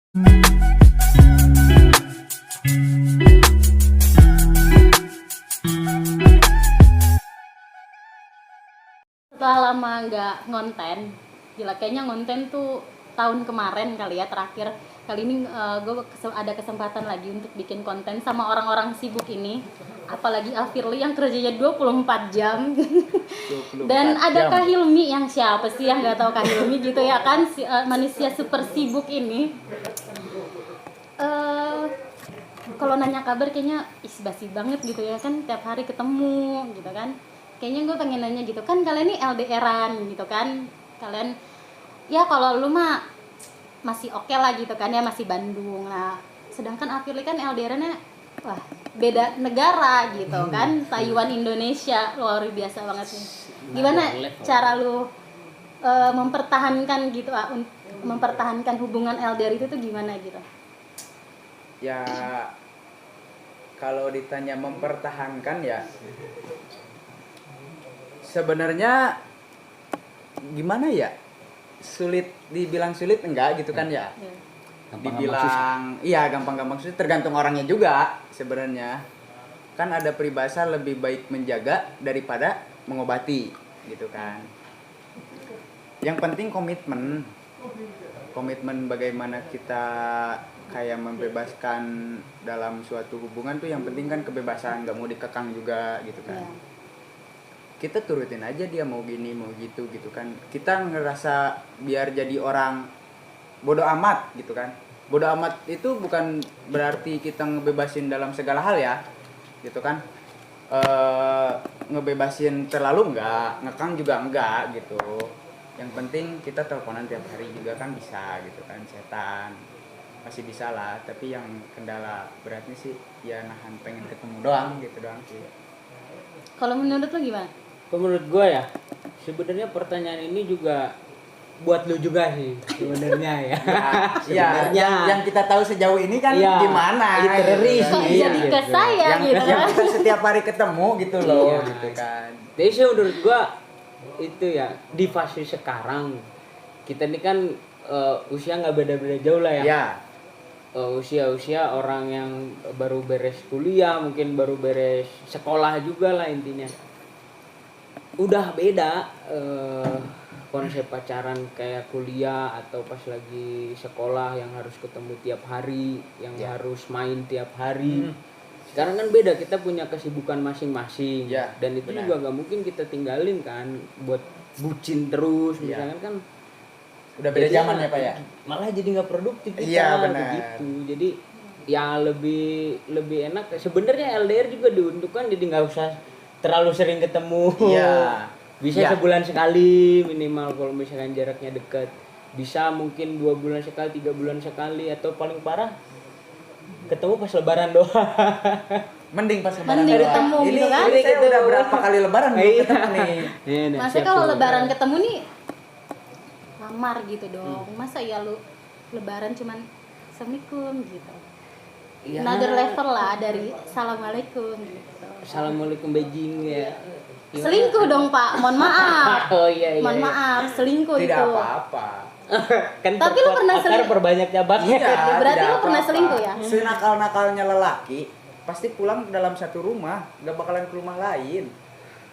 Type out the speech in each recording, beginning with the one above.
Setelah lama nggak ngonten, gila kayaknya ngonten tuh tahun kemarin kali ya terakhir. Kali ini gue ada kesempatan lagi untuk bikin konten sama orang-orang sibuk ini. Apalagi Afirli yang kerjanya 24 jam. 24 Dan ada jam. Kak Hilmi, yang siapa sih yang nggak tahu Kak Hilmi gitu ya kan, manusia super sibuk ini. Kalau nanya kabar kayaknya basi banget gitu ya kan, tiap hari ketemu gitu kan. Kayaknya gue pengen nanya gitu kan, kalian nih LDRan gitu kan, kalian ya kalau lu mah masih oke lah gitu kan ya, masih Bandung. Nah sedangkan Afirli kan LDRannya wah beda negara gitu kan, Taiwan Indonesia, luar biasa banget nih. Gimana cara lu mempertahankan gitu, mempertahankan hubungan LDR itu tuh gimana gitu? Ya kalau ditanya mempertahankan ya sebenarnya gimana ya, dibilang sulit enggak gitu kan ya. Dibilang iya gampang-gampang susah, tergantung orangnya juga sebenarnya. Kan ada peribahasa lebih baik menjaga daripada mengobati gitu kan. Yang penting komitmen bagaimana kita kayak membebaskan dalam suatu hubungan tuh, yang penting kan kebebasan, nggak mau dikekang juga gitu kan. Kita turutin aja dia mau gini mau gitu kan. Kita ngerasa biar jadi orang bodoh amat gitu kan. Bodoh amat itu bukan berarti kita ngebebasin dalam segala hal ya gitu kan. Ngebebasin terlalu enggak, ngekang juga enggak gitu. Yang penting kita teleponan tiap hari juga kan bisa gitu kan, chatan masih bisa lah. Tapi yang kendala beratnya sih ya nahan pengen ketemu doang gitu doang sih. Kalau menurut lo gimana? Menurut gue ya, sebenarnya pertanyaan ini juga buat lu juga sih sebenarnya ya. Ya, yang kita tahu sejauh ini kan ya, gimana literally kok jadi ke saya yang, gitu yang kita setiap hari ketemu gitu loh iya, gitu kan. Jadi sih menurut gue itu ya, di fase sekarang kita ini kan usia nggak beda-beda jauh lah ya. Ya. Usia orang yang baru beres kuliah, mungkin baru beres sekolah juga lah intinya. Udah beda konsep pacaran kayak kuliah atau pas lagi sekolah yang harus ketemu tiap hari, yang harus main tiap hari. Sekarang kan beda, kita punya kesibukan masing-masing dan itu juga gak mungkin kita tinggalin kan buat bucin terus misalkan kan. Udah beda zaman ya Pak ya? Malah jadi gak produktif kita. Iya benar. Begitu. Jadi ya lebih enak sebenarnya LDR juga diuntukkan, jadi nggak usah terlalu sering ketemu. Iya. Bisa sebulan sekali minimal kalau misalkan jaraknya dekat. Bisa mungkin 2 bulan sekali, 3 bulan sekali, atau paling parah ketemu pas lebaran doang. Mending pas lebaran ketemu ini gitu kan. Ini saya udah berapa kali lebaran ketemu nih. Masa kalau lebaran ketemu nih lamar gitu dong. Masa ya lu lebaran cuman assalamualaikum gitu. Ya. Another level lah dari assalamualaikum gitu. Assalamualaikum Beijing ya. Selingkuh dong Pak, mohon maaf. Oh iya. Mohon maaf, selingkuh tidak itu. Tidak apa-apa. Kan tapi lu pernah selingkuh perbanyak cabang. Iya, berarti lu pernah selingkuh ya? Senakal-nakalnya lelaki pasti pulang dalam satu rumah, gak bakalan ke rumah lain.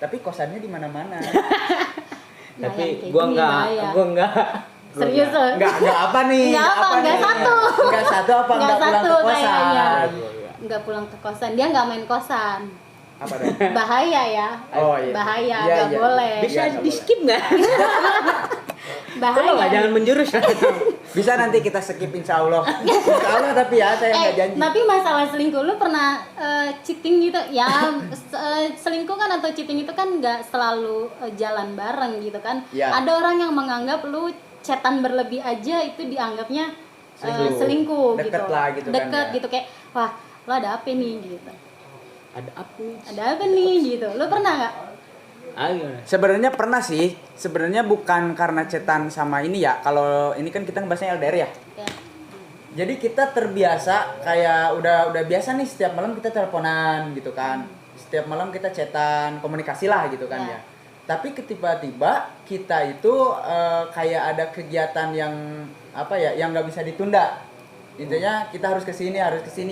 Tapi kosannya di mana-mana. Tapi gua enggak. Serius? Enggak apa nih? Enggak satu. Enggak satu apa enggak pulang ke kosan? Enggak pulang ke kosan, dia enggak main kosan. Apa dong? Bahaya ya. Oh iya. Bahaya, enggak boleh. Bisa di-skip enggak? Bahaya. Tolong jangan menjurus. Bisa nanti kita skip insya Allah. Insya Allah, tapi ya saya nggak janji. Tapi masalah selingkuh, lu pernah cheating gitu? Ya selingkuh kan atau cheating itu kan nggak selalu jalan bareng gitu kan? Ya. Ada orang yang menganggap lu chatan berlebih aja itu dianggapnya selingkuh deket gitu. Lah gitu deket kan, gitu kayak wah lo ada apa nih gitu. Ada apa nih gitu. Lu pernah nggak? Sebenarnya pernah sih. Sebenarnya bukan karena chatan sama ini ya. Kalau ini kan kita ngebahasnya LDR ya. Jadi kita terbiasa kayak udah biasa nih setiap malam kita teleponan gitu kan. Setiap malam kita chatan, komunikasi lah gitu kan ya. Tapi tiba-tiba kita itu kayak ada kegiatan yang apa ya, yang nggak bisa ditunda. intinya kita harus kesini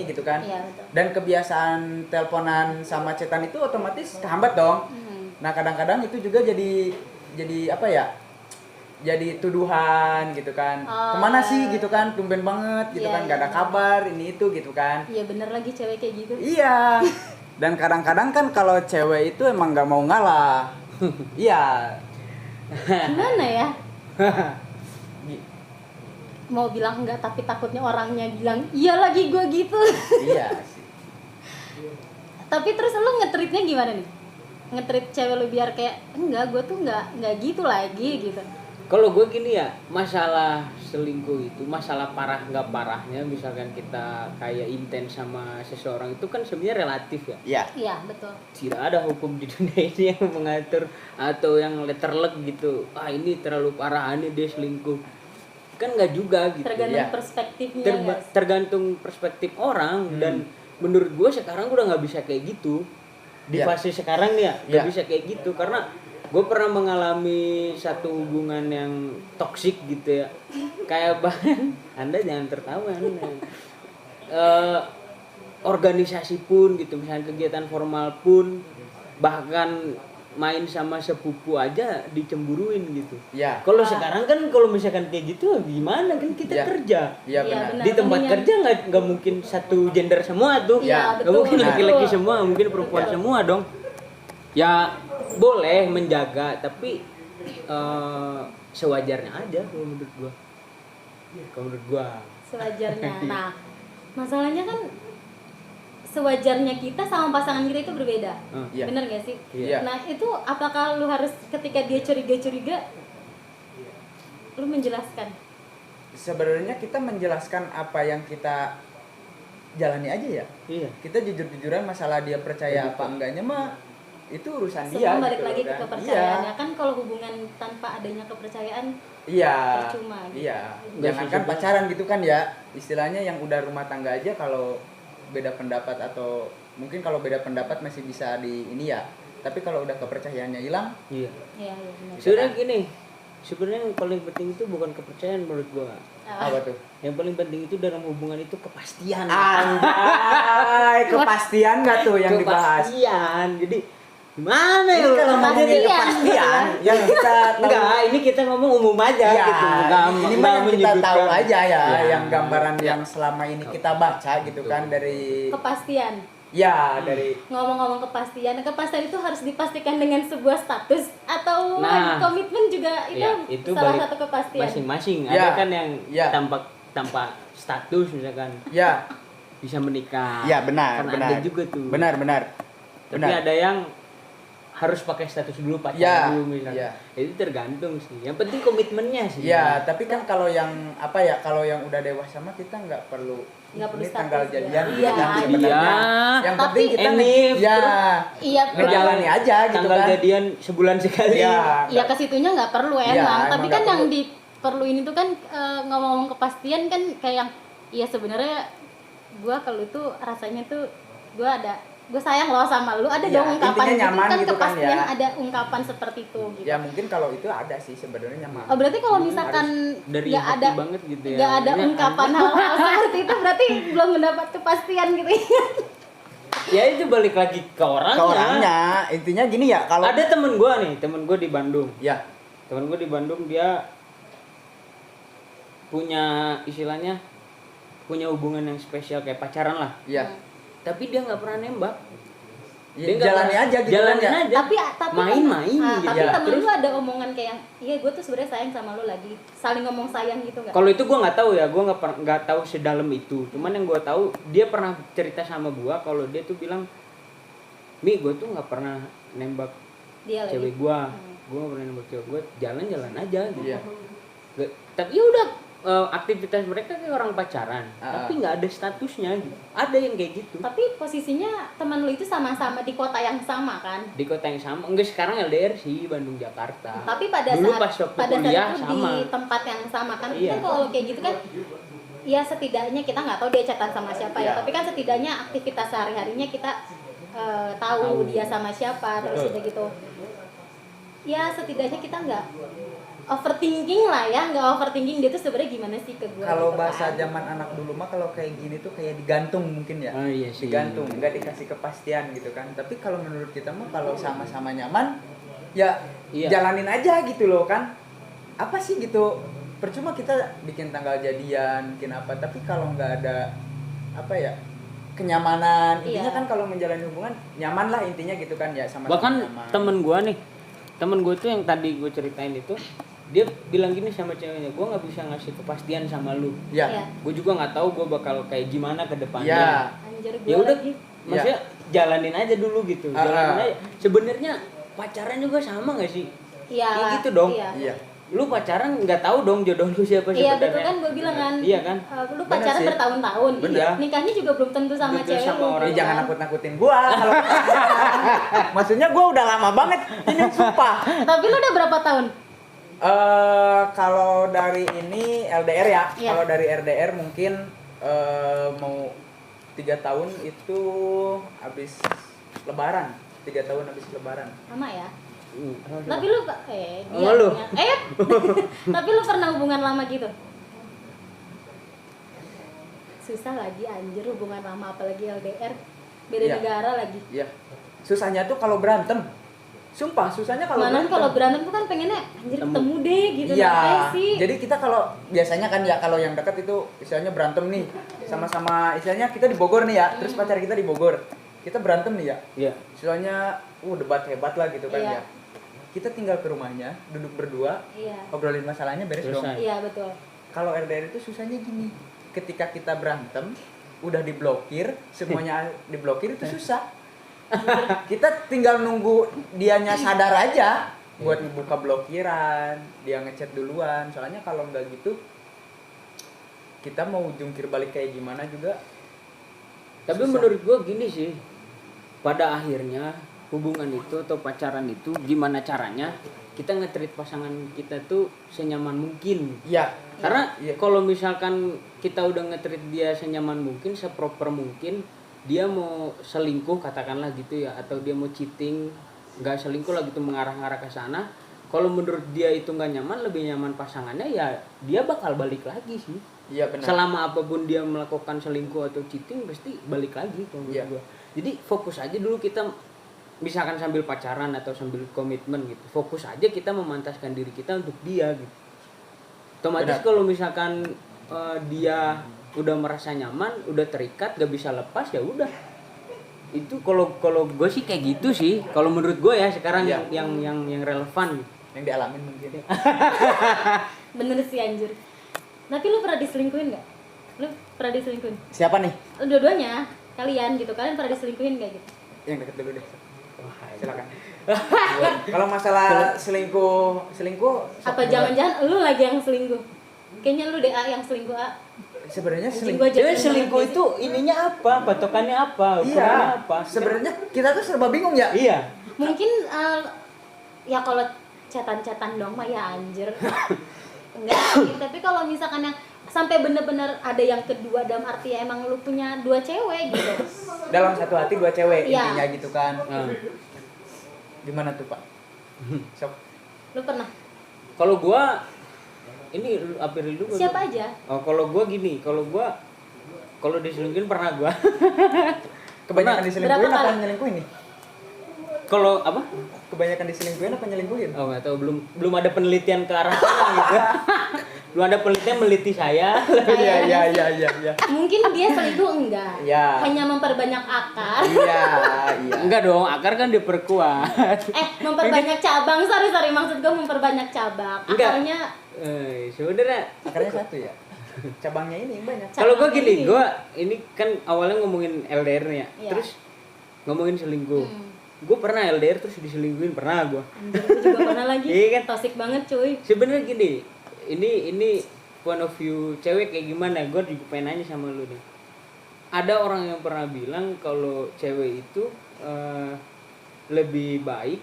gitu kan. Iya, betul. Dan kebiasaan teleponan sama chatan itu otomatis kehambat dong. Nah kadang-kadang itu juga jadi apa ya, jadi tuduhan gitu kan, kemana sih gitu kan, tumben banget gitu Iya, kan, gak ada iya. kabar ini itu gitu kan. Iya bener lagi cewek kayak gitu. Iya. Dan kadang-kadang kan kalau cewek itu emang nggak mau ngalah. Iya. Gimana ya? Mau bilang enggak tapi takutnya orangnya bilang iya lagi gue gitu. Iya sih. Tapi terus lu nge-treatnya gimana nih? Nge-treat cewek lu biar kayak enggak, gue tuh enggak gitu lagi gitu. Kalau gue gini ya, masalah selingkuh itu, masalah parah nggak parahnya, misalkan kita kayak intens sama seseorang itu kan sebenarnya relatif ya. Iya. Iya, betul. Tidak ada hukum di dunia ini yang mengatur atau yang letterlek gitu. Ah ini terlalu parah, ini dia selingkuh. Kan nggak juga gitu. Tergantung Iya. perspektifnya guys. Tergantung perspektif orang dan menurut gue sekarang udah nggak bisa kayak gitu. Di Iya. fase sekarang nih ya nggak Iya. bisa kayak gitu karena gue pernah mengalami satu hubungan yang toksik gitu ya. Kayak bahkan Anda jangan tertawa Anda. Organisasi pun gitu, misalnya kegiatan formal pun, bahkan main sama sepupu aja dicemburuin gitu. Iya. Kalau sekarang kan kalau misalkan kayak gitu gimana kan kita Iya. kerja. Iya Iya, benar. benar. Di tempat Mendingan- kerja nggak mungkin satu gender semua tuh. Iya, Nggak betul. mungkin Benar. laki-laki Betul. semua, mungkin perempuan semua dong. Ya boleh menjaga tapi sewajarnya aja kalau menurut gua. Kalau menurut gua. Sewajarnya. Nah, masalahnya kan sewajarnya kita sama pasangan kita itu berbeda. Iya. Bener gak sih? Iya. Nah, itu apakah lu harus ketika dia curiga-curiga lu menjelaskan? Sebenarnya kita menjelaskan apa yang kita jalani aja ya. Iya. Kita jujur-jujuran masalah dia percaya apa enggaknya mah itu urusan dia. Semua balik gitu lagi ke kan. kepercayaan. Iya. Ya kan kalau hubungan tanpa adanya kepercayaan Iya. percuma gitu. Iya. Nggak Jangankan sih, pacaran gitu kan ya. Istilahnya yang udah rumah tangga aja kalau beda pendapat atau mungkin kalau beda pendapat masih bisa di ini ya. Tapi kalau udah kepercayaannya hilang, Iya. Iya, iya benar. Sebenarnya gini, sebenarnya yang paling penting itu bukan kepercayaan menurut gua. apa tuh? Yang paling penting itu dalam hubungan itu kepastian. Anjay, kepastian nggak tuh yang dibahas? Kepastian. Jadi gimana ya? Ini kalau ngomongin Kepastian. kepastian, yang kita tahu, Enggak, ini kita ngomong umum aja ya, gitu. ini mah yang kita menyudutkan. tahu aja ya, Ya. yang gambaran yang selama ini kita baca gitu kan dari, Kepastian. ya dari, Ngomong-ngomong kepastian itu harus dipastikan dengan sebuah status atau Nah. komitmen juga itu, Ya, itu salah balik satu kepastian. Masing-masing. Ya. Ada kan yang Ya. tanpa status misalkan ya, bisa menikah. ya benar, Kan benar, ada juga tuh. benar, Tapi benar. ada yang harus pakai status dulu pacaran Ya, dulu misalnya. ya. Itu tergantung sih. Yang penting komitmennya sih. Ya, tapi kan kalau yang apa ya, kalau yang udah dewasa mah kita nggak perlu Nggak perlu ini status tanggal ya. jadian Iya, kan iya. sebenarnya. Yang Tapi penting kita ini ya Iya, ngejalani aja gitu Tanggal kan. jadian sebulan sekali. Iya. ya ke situnya nggak perlu Iya, emang. emang Tapi nggak kan yang perlu. diperluin itu kan ngomong-ngomong kepastian kan kayak yang iya sebenarnya gua kalau itu rasanya tuh gue sayang loh sama lu, ada Iya, dong ungkapan intinya gitu nyaman kan, gitu kan kepastian ya. ada ungkapan seperti itu gitu. Ya mungkin kalau itu ada sih sebenarnya mah. Oh, berarti kalau misalkan Dari nggak hati ada banget gitu ya. nggak ada Maksudnya, ungkapan hal-hal seperti itu berarti belum mendapat kepastian gitu ya. Ya itu balik lagi ke orangnya. Ke orangnya, intinya gini ya, kalau Ada temen gue di Bandung. ya, Temen gue di Bandung dia punya istilahnya punya hubungan yang spesial kayak pacaran lah. ya, Tapi dia nggak pernah nembak. ya Dia nggak jalani pernah- aja gitu jalanin kan ya. aja. tapi main-main kan, gitu. tapi Ya, temen terus- lu ada omongan kayak yang iya gue tuh sebenarnya sayang sama lu lagi, saling ngomong sayang gitu nggak? Kalau itu gue nggak tahu ya, gue nggak tahu sedalam itu. Cuman yang gue tahu dia pernah cerita sama gue kalau dia tuh bilang, Mi gue tuh nggak pernah nembak Dia lagi. cewek gue, gue nggak pernah nembak cewek gue, jalan-jalan aja gitu. Iya. Tapi ya udah aktivitas mereka kayak orang pacaran, tapi nggak ada statusnya gitu. Ada yang kayak gitu. Tapi posisinya teman lu itu sama-sama di kota yang sama kan? Di kota yang sama, enggak sekarang LDR sih Bandung Jakarta. Tapi pada Dulu saat pas waktu pada kuliah saat itu sama. di tempat yang sama kan? Iya. Kan kalau kayak gitu kan ya setidaknya kita nggak tahu dia chatan sama siapa ya, Iya. tapi kan setidaknya aktivitas sehari-harinya kita tahu Tahu. dia sama siapa, terus Betul. udah gitu. Ya setidaknya kita nggak overthinking lah ya, nggak overthinking dia tuh sebenarnya gimana sih ke gue. Kalau gitu bahasa kan. zaman anak dulu mah kalau kayak gini tuh kayak digantung mungkin ya. Oh iya sih. Digantung, nggak dikasih kepastian gitu kan. Tapi kalau menurut kita mah kalau sama-sama nyaman, ya Iya. jalanin aja gitu loh kan. Apa sih gitu? Percuma kita bikin tanggal jadian, bikin apa. Tapi kalau nggak ada apa ya kenyamanan, intinya Iya. kan kalau menjalani hubungan nyaman lah intinya gitu kan ya sama-sama Bahkan nyaman. temen gue tuh yang tadi gue ceritain itu, dia bilang gini sama ceweknya, gue nggak bisa ngasih kepastian sama lu, Ya. Iya. gue juga nggak tahu gue bakal kayak gimana ke Ya. depannya. Anjir gue Ya udah, lagi. maksudnya jalanin aja dulu gitu, jalanin Ah. aja. Sebenarnya pacaran juga sama nggak sih? Iya. Kayak gitu dong. Iya. Iya. Lu pacaran nggak tahu dong jodoh lu siapa Iya sebenarnya. betul kan gue bilang kan. Iya kan? Lu Bener pacaran sih. bertahun-tahun. Bener. Iya. Nikahnya juga belum tentu sama Belum tentu cewek sama lu. orang. Ini gitu jangan kan. nakut-nakutin gua kalau maksudnya gua udah lama banget ini sumpah. Tapi lu udah berapa tahun? Kalau dari ini LDR ya. Iya. Kalau dari RDR mungkin mau 3 tahun itu habis Lebaran. 3 tahun habis Lebaran. Lama ya. Hmm. Tapi lu Sama lu? Tapi lu pernah hubungan lama gitu? Susah lagi anjir hubungan lama apalagi LDR. Beda Iya. negara lagi. Iya. Susahnya tuh kalau berantem. Sumpah susahnya kalau Mana berantem. kalau berantem tuh kan pengennya anjir ketemu deh gitu Iya. ngapain sih? Jadi kita kalau biasanya kan ya kalau yang dekat itu istilahnya berantem nih. Sama-sama istilahnya kita di Bogor nih ya. Terus pacar kita di Bogor. Kita berantem nih ya. Iya. Istilahnya debat hebat lah gitu kan Iya. ya. Kita tinggal ke rumahnya, duduk berdua, Iya. obrolin masalahnya beres dong. Selesai. Iya betul. Kalau LDR itu susahnya gini. Ketika kita berantem, udah diblokir, semuanya diblokir itu susah. Kita tinggal nunggu dianya sadar aja buat buka blokiran, dia ngechat duluan. Soalnya kalau nggak gitu, kita mau jungkir balik kayak gimana juga. Tapi Susah. menurut gua gini sih, pada akhirnya hubungan itu atau pacaran itu gimana caranya kita nge-treat pasangan kita tuh senyaman mungkin. Iya. Karena Iya. kalau misalkan kita udah nge-treat dia senyaman mungkin, seproper mungkin, dia mau selingkuh katakanlah gitu ya, atau dia mau cheating, nggak selingkuh lah gitu mengarah-arah ke sana. Kalau menurut dia itu nggak nyaman, lebih nyaman pasangannya, ya dia bakal balik lagi sih. Iya benar. Selama apapun dia melakukan selingkuh atau cheating pasti balik lagi kalau menurut Iya. gua. Jadi fokus aja dulu kita, misalkan sambil pacaran atau sambil komitmen gitu, fokus aja kita memantaskan diri kita untuk dia gitu. Otomatis Benar. kalau misalkan dia udah merasa nyaman, udah terikat, gak bisa lepas, ya udah. Itu kalau gue sih kayak gitu sih. Kalau menurut gue ya sekarang Iya. yang relevan gitu. Yang dialamin mungkin. Bener sih anjir. Tapi lu pernah diselingkuhin nggak? Lu pernah diselingkuhin? Siapa nih? Dua-duanya kalian gitu, kalian pernah diselingkuhin nggak gitu? Yang deket dulu deh. Silakan. Kalau masalah selingkuh Apa jangan-jangan lu lagi yang selingkuh? Kayaknya lu DA yang selingkuh A. sebenarnya Anjing, selingkuh. gua Jadi jatuhin selingkuh banget itu ininya apa? Patokannya apa? Ukurannya Iya. apa? Sebenarnya kita tuh serba bingung ya. Iya. Mungkin ya kalau chatan-chatan dong mah ya anjir. Enggak sih, tapi kalau misalkan yang sampai bener-bener ada yang kedua dalam arti ya emang lu punya dua cewek gitu. Dalam satu hati dua cewek Iya. intinya gitu kan. Nah, Gimana tuh, Pak? Sok. Lu pernah? kalau gua ini April dulu. Siapa aja? Oh, kalau gua gini, kalau diselingkuhin pernah gua. Kebanyakan diselingkuhin Berapa apa kali? nyelingkuhin nih? Kalau apa? Kebanyakan diselingkuhin apa nyelingkuhin? Oh, nggak tahu, belum ada penelitian ke arah sana gitu. Belum ada penelitian meliti saya. Iya. Mungkin dia selingkuh enggak. Iya. Hanya memperbanyak akar. Iya. Enggak dong, akar kan diperkuat. Memperbanyak cabang. Sorry maksud gue memperbanyak cabang. Enggak. Akarnya Sebenarnya Akarnya satu ya. Cabangnya ini yang banyak. kalau gua gini, ini. gua ini kan awalnya ngomongin LDR nih ya. Iya. Terus ngomongin selingkuh. Gue pernah LDR terus diselingkuhin, pernah gua. Anjir, gue juga pernah lagi. Iya kan? Toxic banget cuy. Sebenarnya gini, ini point of view cewek kayak gimana? Gue juga pengen nanya sama lu nih. Ada orang yang pernah bilang kalau cewek itu lebih baik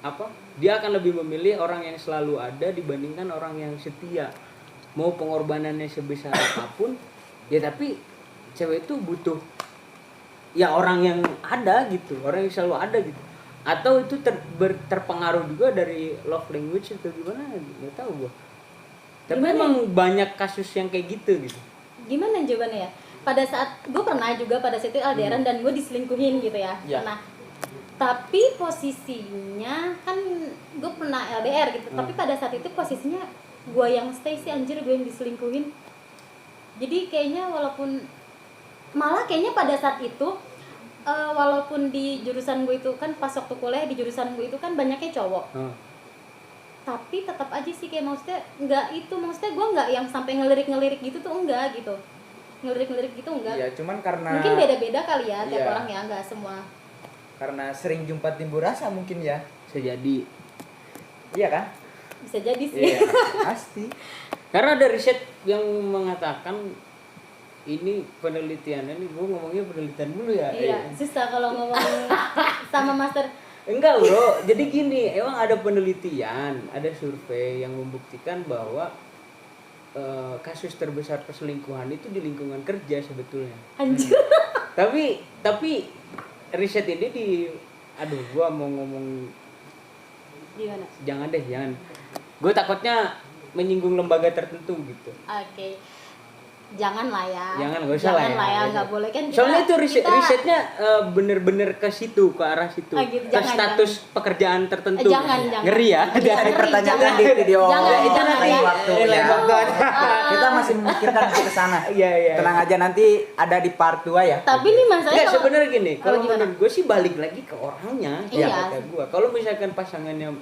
apa? Dia akan lebih memilih orang yang selalu ada dibandingkan orang yang setia. Mau pengorbanannya sebesar apapun, ya tapi cewek itu butuh ya orang yang ada gitu, orang yang selalu ada gitu. Atau itu terpengaruh juga dari love language atau gimana? Nggak tahu gua. Tapi Gimana emang banyak kasus yang kayak gitu. Gimana jawabannya ya? Pada saat gue pernah juga pada saat itu LDRan dan gue diselingkuhin gitu ya. Ya. Pernah. Tapi posisinya kan gue pernah LDR gitu. Tapi pada saat itu posisinya gue yang stay sih, anjir, gue yang diselingkuhin. Jadi kayaknya malah kayaknya pada saat itu walaupun di jurusan gue itu kan pas waktu kuliah di jurusan gue itu kan banyaknya cowok. Tapi tetap aja sih kayak maksudnya maksudnya gue nggak yang sampai ngelirik gitu tuh, enggak gitu. Ngelirik gitu enggak. Iya, cuman karena Mungkin beda-beda kali ya tiap Iya. orang ya, enggak semua. karena sering jumpa timbul rasa mungkin ya. Bisa jadi. Iya kan? Bisa jadi sih. Iya, pasti. Karena ada riset yang mengatakan ini penelitiannya nih, gue ngomongnya penelitian dulu ya. Iya, susah kalau ngomong sama master. Enggak bro, jadi gini, emang ada penelitian, ada survei yang membuktikan bahwa kasus terbesar perselingkuhan itu di lingkungan kerja sebetulnya. Anjir. Tapi riset ini gua mau ngomong, Gimana? jangan. Gue takutnya menyinggung lembaga tertentu gitu. Oke. Jangan lah ya. Jangan, nggak usah lah ya. Jangan lah ya, nggak boleh kan. Soalnya itu risetnya bener-bener ke situ, ke arah situ. Gitu, ke jangan, status pekerjaan tertentu. Jangan. Ngeri ya. Iya, Jadi ngeri, pertanyaan jangan. di video Jangan, itu jangan, lain ya. waktu Lain ya. waktu. Kita masih memikirkan ke sana. Iya. Tenang aja, nanti ada di part 2 ya. Tapi nih masalahnya Enggak, sebenarnya gini, kalau gimana? menurut gue sih balik lagi ke orangnya. Iya. Kata gue, kalau misalkan pasangannya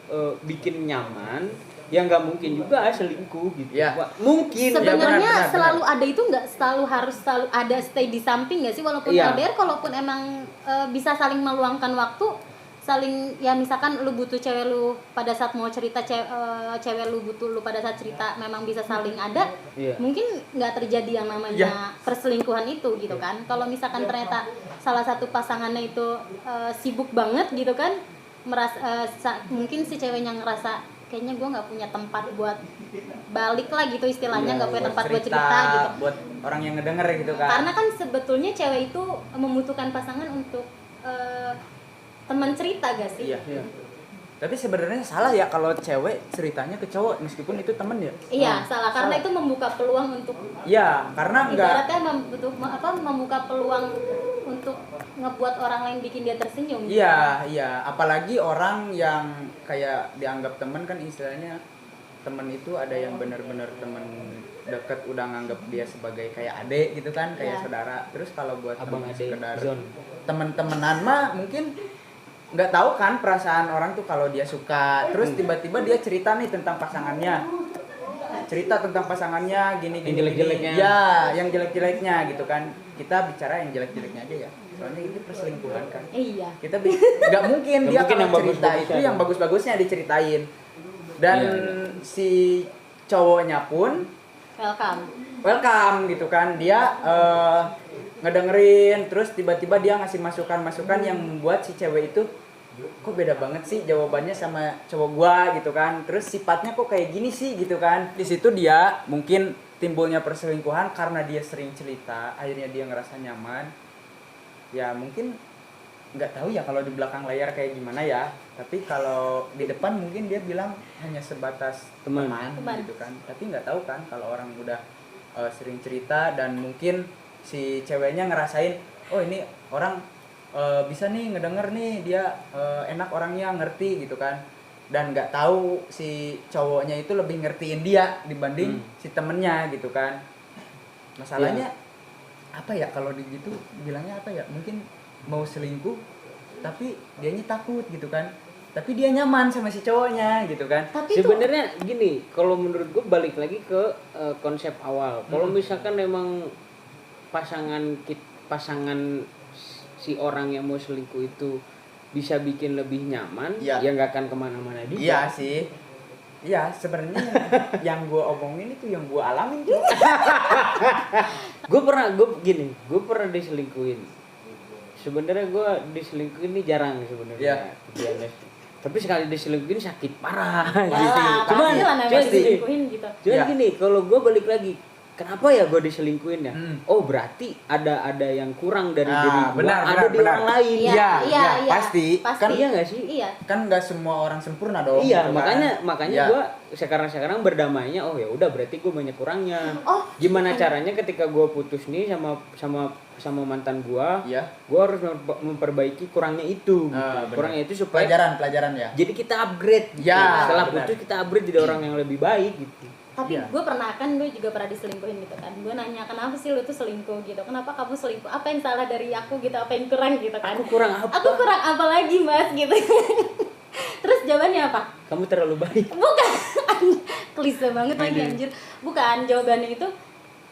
bikin nyaman, ya nggak mungkin juga selingkuh gitu. Iya. Wah, mungkin. sebenarnya benar. selalu ada itu, nggak selalu harus selalu ada stay di samping nggak sih, walaupun Iya. LDR, kalaupun emang bisa saling meluangkan waktu, saling ya misalkan lu butuh cewek lu pada saat mau cerita, cewek lu butuh lu pada saat cerita, memang bisa saling ada. Iya. Mungkin nggak terjadi yang namanya perselingkuhan itu gitu kan. Kalau misalkan ternyata salah satu pasangannya itu sibuk banget gitu kan, mungkin si ceweknya ngerasa kayaknya gue nggak punya tempat buat balik lah gitu istilahnya, nggak punya tempat buat cerita gitu. Buat orang yang ngedenger gitu kan. Karena kan sebetulnya cewek itu membutuhkan pasangan untuk teman cerita gak sih? Iya. Tapi sebenarnya salah ya kalau cewek ceritanya ke cowok meskipun itu temen ya. Iya, salah karena itu membuka peluang untuk Iya, karena enggak. ibaratnya membuka peluang untuk ngebuat orang lain bikin dia tersenyum. Iya, apalagi orang yang kayak dianggap temen kan, istilahnya temen itu ada yang benar-benar temen deket, udah nganggap dia sebagai kayak adik gitu kan, kayak Iya. saudara. Terus kalau buat Abang temen adek sekedar zone. temen-temenan mah mungkin nggak tahu kan perasaan orang tuh kalau dia suka, terus tiba-tiba dia cerita nih tentang pasangannya, gini Yang jelek-jeleknya. ya, yang jelek-jeleknya gitu kan. Kita bicara yang jelek-jeleknya aja ya, soalnya itu perselingkuhan kan. Iya. Kita nggak mungkin Nggak dia mungkin kalau yang cerita bagus-bagusnya itu yang bagus-bagusnya diceritain, dan Iya. si cowoknya pun welcome gitu kan, dia ngedengerin, terus tiba-tiba dia ngasih masukan-masukan yang membuat si cewek itu kok beda banget sih jawabannya sama cowok gua gitu kan, terus sifatnya kok kayak gini sih gitu kan. Di situ dia mungkin timbulnya perselingkuhan karena dia sering cerita, akhirnya dia ngerasa nyaman. Ya mungkin nggak tahu ya kalau di belakang layar kayak gimana ya, tapi kalau di depan mungkin dia bilang hanya sebatas Teman. Teman. gitu kan. Tapi nggak tahu kan kalau orang udah sering cerita, dan mungkin si ceweknya ngerasain, oh ini orang bisa nih ngedenger nih, dia enak orangnya, ngerti gitu kan. Dan nggak tahu si cowoknya itu lebih ngertiin dia dibanding si temennya gitu kan. Masalahnya apa ya kalau di gitu bilangnya apa ya, mungkin mau selingkuh tapi dianya takut gitu kan, tapi dia nyaman sama si cowoknya gitu kan. Tapi tuh Sebenarnya gini, kalau menurut gue balik lagi ke konsep awal. Kalau misalkan memang pasangan si orang yang mau selingkuh itu bisa bikin lebih nyaman, Iya. ya nggak akan kemana-mana juga. Iya sih. Iya, sebenarnya yang gue omongin itu yang gue alamin tuh. Gue pernah diselingkuhin. Sebenarnya gue diselingkuhin ini jarang sebenarnya. Iya. To be honest. Tapi sekali diselingkuhin sakit parah. ya, Cuman pasti lah namanya gini, diselingkuhin gitu. Cuman Iya. gini, kalau gue balik lagi, kenapa ya gue diselingkuhin ya? Oh berarti ada yang kurang dari diri gue, ada di orang lain. Iya, pasti. Kan iya nggak sih? Iya. Kan nggak semua orang sempurna dong. Iya, gitu makanya Iya. gue sekarang berdamainya. Oh ya udah berarti gue banyak kurangnya. Oh, Gimana caranya ketika gue putus nih sama mantan gue? Iya. Gue harus memperbaiki kurangnya itu. Gitu. Kurangnya itu supaya Pelajaran ya. jadi kita upgrade. Gitu. Ya, Setelah benar. putus kita upgrade jadi orang yang lebih baik gitu. tapi Iya. gue juga pernah diselingkuhin gitu kan. Gue nanya, kenapa sih lu tuh selingkuh gitu, kenapa kamu selingkuh, apa yang salah dari aku gitu, apa yang kurang gitu kan. Aku kurang apa? Aku kurang apa lagi mas gitu. Terus jawabannya apa? Kamu terlalu baik. Bukan. Klise banget lagi anjir. Bukan, jawabannya itu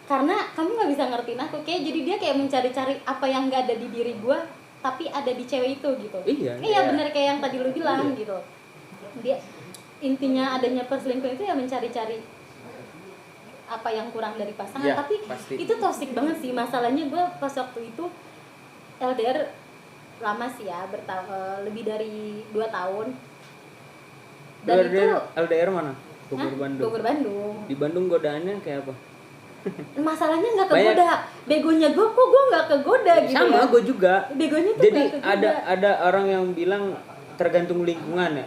karena kamu nggak bisa ngertiin aku. Kayak jadi dia kayak mencari-cari apa yang nggak ada di diri gue tapi ada di cewek itu gitu. Iya. Bener kayak yang tadi lu bilang gitu. Dia intinya adanya perselingkuhan itu ya mencari-cari apa yang kurang dari pasangan. Iya, Tapi pasti. itu toksik banget sih. Masalahnya gue pas waktu itu LDR lama sih ya, lebih dari 2 tahun. Dan LDR mana? Hah? Bogor, Bandung. Bogor, Bandung. Di Bandung godaannya kayak apa? Masalahnya nggak kegoda. Begonya gue nggak kegoda gitu. Sama ya. gue juga. Begonya tuh Jadi nggak kegoda. ada orang yang bilang tergantung lingkungan ya.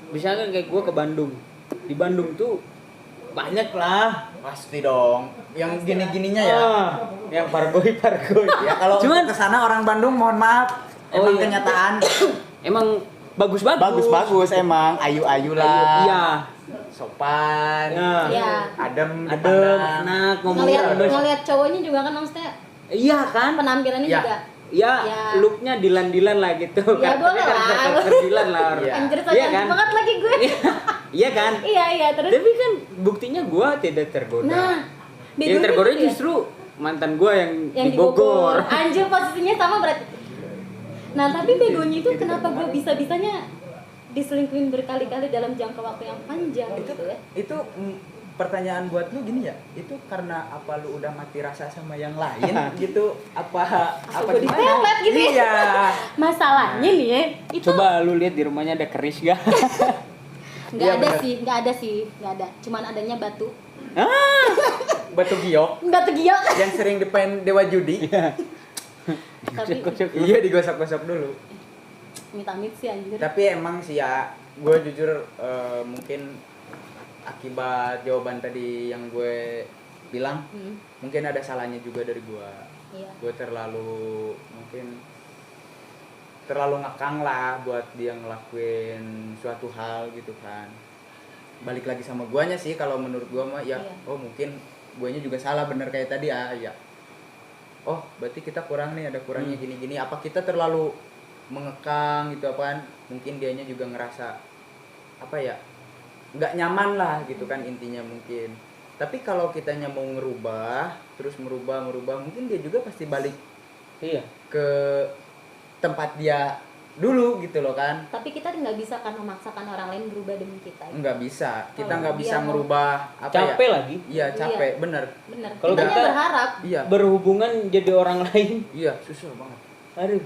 Misalnya kayak gue ke Bandung. Di Bandung tuh banyak lah. Pasti dong. Yang gini-gininya ya. Yang pargoy. Ya kalau Cuman- ke sana orang Bandung mohon maaf. Emang iya. kenyataan Emang bagus-bagus. bagus emang, ayu-ayu lah. Iya. Sopan. Iya. Adem, Adem, dipandang. enak ngomongnya. Ngelihat cowoknya juga kan maksudnya Iya kan? penampilannya Iya. juga. Ya, Ya. looknya Dilan lah gitu. Ya, boleh lah. Karakter Dilan lah. Iya. Anjir Iya sayang kan? banget lagi gue. Iya kan? Iya terus. Tapi kan buktinya gue tidak tergoda. Nah, yang begonya tergoda gitu ya? justru mantan gue yang Yang di Bogor. Anjir posisinya sama berarti. Nah, tapi begonya itu kenapa gue bisa-bisanya diselingkuhin berkali-kali dalam jangka waktu yang panjang Itu gitu ya. itu pertanyaan buat lu gini ya. Itu karena apa lu udah mati rasa sama yang lain gitu? Apa Gue gimana? dipepet gitu ya. Iya. Masalahnya nih ya, itu Coba lu lihat di rumahnya ada keris gak? nggak Iya, ada bener. sih, nggak ada. Cuman adanya batu. Batu giok Batu giok. yang sering dipain Dewa Judi. Tapi Iya, digosok-gosok dulu. amit-amit sih anjir. Tapi emang sih ya, gue jujur mungkin akibat jawaban tadi yang gue bilang, mungkin ada salahnya juga dari gue. Iya. Gue mungkin terlalu ngekang lah buat dia ngelakuin suatu hal gitu kan. Balik lagi sama guanya sih, kalau menurut gue mah ya, Iya. oh mungkin guanya juga salah, bener kayak tadi ya. Oh berarti kita kurang nih, ada kurangnya gini-gini. Apa kita terlalu mengekang gitu apa kan? Mungkin dianya juga ngerasa apa ya, nggak nyaman lah gitu kan intinya mungkin. Tapi kalau kitanya mau ngerubah, terus merubah, mungkin dia juga pasti balik Iya. ke tempat dia dulu gitu loh kan. Tapi kita nggak bisa kan memaksakan orang lain berubah demi kita. Nggak bisa, kita Kalau nggak dia bisa mau- merubah apa Capek ya. lagi. Iya capek, bener. Bener. Kalau Kitanya kita- berharap Iya, Berhubungan jadi orang lain. iya susah banget. Aduh.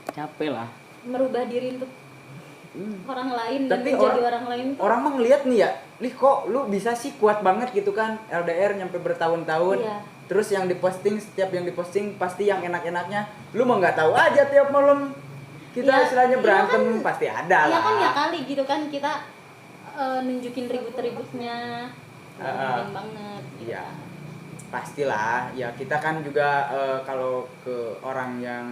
Capek lah. merubah diri untuk orang lain dan Tapi menjadi orang lain tuh. Orang mah ngeliat nih ya, Lih kok lu bisa sih kuat banget gitu kan LDR nyampe bertahun-tahun. Iya. Terus yang diposting, setiap yang diposting pasti yang enak-enaknya. Lu mah nggak tahu aja tiap malam kita Iya, istilahnya iya berantem kan. pasti ada Iya lah. kan ya kali gitu kan kita nunjukin ribut-ributnya. Penting banget. Gitu. Iya. Pastilah ya, kita kan juga kalau ke orang yang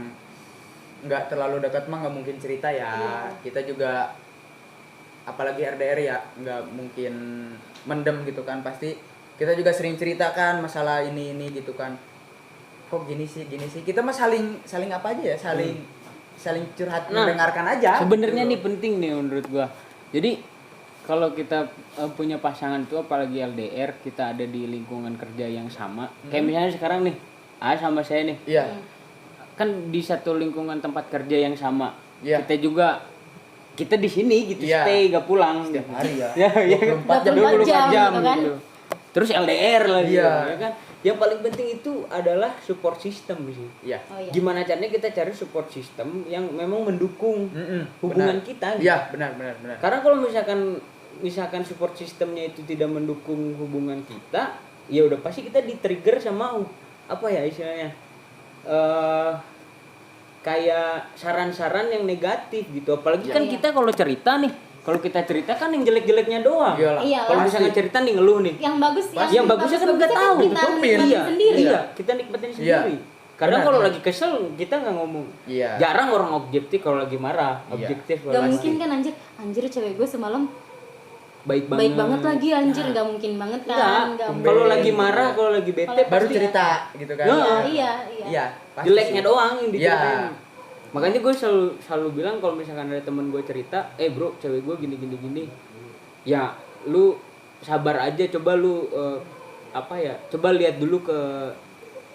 nggak terlalu dekat mah nggak mungkin cerita ya. Iya. Kita juga apalagi RDR ya nggak mungkin mendem gitu kan, pasti kita juga sering ceritakan masalah ini gitu kan. Kok gini sih kita mah saling apa aja ya, saling curhat, Nah, mendengarkan aja Sebenarnya gitu. nih penting nih menurut gua. Jadi kalau kita punya pasangan tuh apalagi LDR, kita ada di lingkungan kerja yang sama. Kayak misalnya sekarang nih, sama saya nih. Iya. Kan di satu lingkungan tempat kerja yang sama. Iya. Kita di sini gitu, Iya. stay gak pulang Setiap gitu. hari ya. Ya, ya. 24 jam. 24 jam gitu kan. gitu. Terus LDR lagi Iya. ya kan. Yang paling penting itu adalah support system sih. Iya. Oh iya. Gimana caranya kita cari support system yang memang mendukung hubungan Benar. kita gitu. Iya, benar. Karena kalau misalkan support sistemnya itu tidak mendukung hubungan kita, ya udah pasti kita di-trigger sama apa ya istilahnya, kayak saran-saran yang negatif gitu. Apalagi kan Iya. kita kalau cerita nih, kalau kita cerita kan yang jelek-jeleknya doang. Iyalah. Iya. Kalau misalnya cerita nih ngeluh nih, Yang bagus yang bagusnya kan nggak tahu, kita tutupin. nikmatin iya, sendiri. iya, kita nikmatin Iya. sendiri. Kadang Benar, kalau benar. lagi kesel kita nggak ngomong. Iya. Jarang orang objektif kalau lagi marah. Iya. Objektif Gak kalau mungkin lagi kan anjir cewek gue semalam baik baik banget lagi anjir, nggak mungkin banget kan. Enggak. Nggak Kalau mungkin. lagi marah, kalau lagi bete Kalau Baru pasti cerita gitu kan. Nah. Iya. Iya, pasti jeleknya sih. doang yang diceritain. Iya. Makanya gue selalu bilang kalau misalkan ada temen gue cerita, bro cewek gue gini, ya lu sabar aja, coba lu coba lihat dulu ke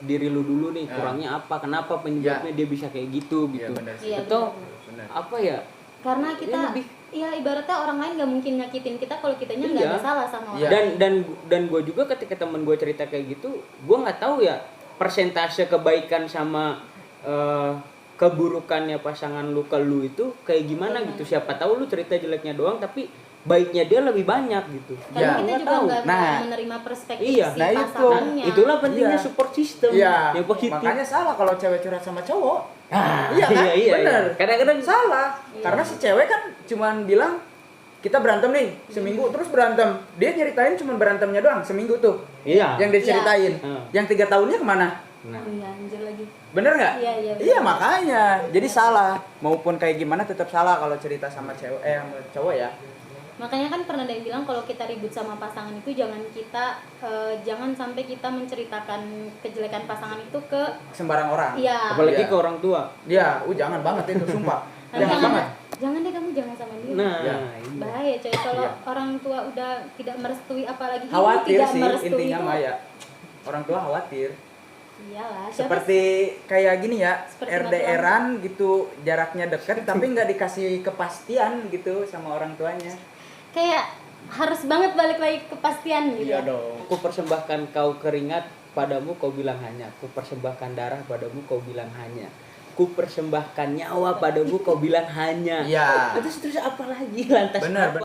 diri lu dulu nih, kurangnya apa, kenapa penyebabnya dia bisa kayak gitu Iya, gitu. benar sih. Iya, Atau Benar. apa ya? Karena kita Ya, lebih- ya ibaratnya orang lain nggak mungkin nyakitin kita kalau kitanya nggak Iya. ada salah sama Iya. orang. Dan gue juga ketika temen gue cerita kayak gitu, gue nggak tahu ya persentase kebaikan sama keburukannya pasangan lu ke lu itu kayak gimana Iya. gitu. Siapa tahu lu cerita jeleknya doang tapi baiknya dia lebih banyak gitu. Karena Ya, kita nggak juga tahu. nggak Nah. menerima perspektif Iya, si nah itu. pasangannya. Itulah pentingnya Iya. support system Iya. yang positif. Makanya salah kalau cewek curhat sama cowok. Ah, Iya kan? iya. Bener. Kadang-kadang Salah. Iya. Karena si cewek kan cuman bilang kita berantem nih seminggu terus berantem. Dia nyeritain cuman berantemnya doang seminggu tuh. iya. Yang dia ceritain. Iya. Yang 3 tahunnya kemana? Nah, Oh iya anjir lagi. Bener nggak? Iya, iya, bener. Iya makanya. Jadi salah. Maupun kayak gimana tetap salah kalau cerita sama cewek sama cowok ya. Makanya kan pernah ada yang bilang kalau kita ribut sama pasangan itu jangan sampai kita menceritakan kejelekan pasangan itu ke Sembarang orang. iya. apalagi Iya. ke orang tua. Iya, jangan banget itu sumpah. Jangan, Jangan banget. jangan deh kamu jangan sama dia. Nah, Iya. iya. Bahaya coy kalau Iya. orang tua udah tidak merestui apalagi ibu Khawatir tidak sih merestui intinya itu. mah ya. Orang tua khawatir. Iyalah. siapa Seperti kayak gini ya, Seperti RDR-an gitu, jaraknya dekat tapi nggak dikasih kepastian gitu sama orang tuanya. kayak harus banget balik lagi kepastian gitu. Iya dong. Ku persembahkan kau keringat padamu kau bilang hanya. Ku persembahkan darah padamu kau bilang hanya. Ku persembahkan nyawa padamu kau bilang hanya. Iya. Terus apa lagi lantas Benar, apa